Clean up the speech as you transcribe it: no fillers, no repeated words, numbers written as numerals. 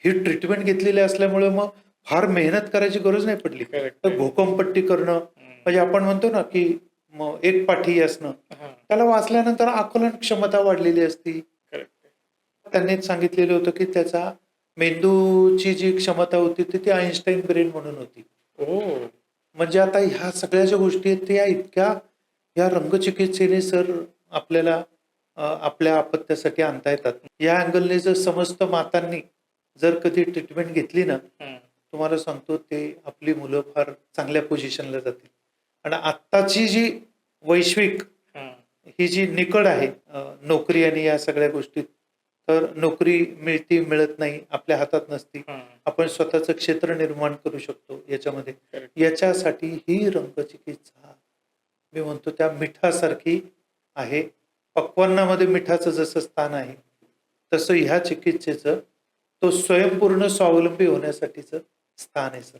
ही treatment घेतलेली असल्यामुळे मग फार मेहनत करायची गरज नाही पडली. तर घोकंपट्टी करणं म्हणजे आपण म्हणतो ना की मग एक पाठी असणं, त्याला वाचल्यानंतर आकलन क्षमता वाढलेली असती. त्यांनीच सांगितलेलं होतं की त्याचा मेंदूची जी क्षमता होती ती आईन्स्टाईन ब्रेन म्हणून होती. म्हणजे आता ह्या सगळ्या ज्या गोष्टी आहेत त्या इतक्या या रंगचिकित्सेने सर आपल्याला आपल्या अपत्यासाठी आणता येतात. या अँगलने जर समस्त मातांनी जर कधी ट्रीटमेंट घेतली ना, तुम्हाला सांगतो ते आपली मुलं फार चांगल्या पोझिशनला जातील. आणि आत्ताची जी वैश्विक ही जी निकड आहे नोकरी आणि या सगळ्या गोष्टीत, तर नोकरी मिळती मिळत नाही, आपल्या हातात नसती. आपण स्वतःचं क्षेत्र निर्माण करू शकतो याच्यामध्ये. याच्यासाठी ही रंगचिकित्सा मी म्हणतो त्या मिठासारखी आहे. पक्वान्नामध्ये मिठाचं जसं स्थान आहे, तसं ह्या चिकित्सेचं तो स्वयंपूर्ण स्वावलंबी होण्यासाठीचं स्थान आहे सर.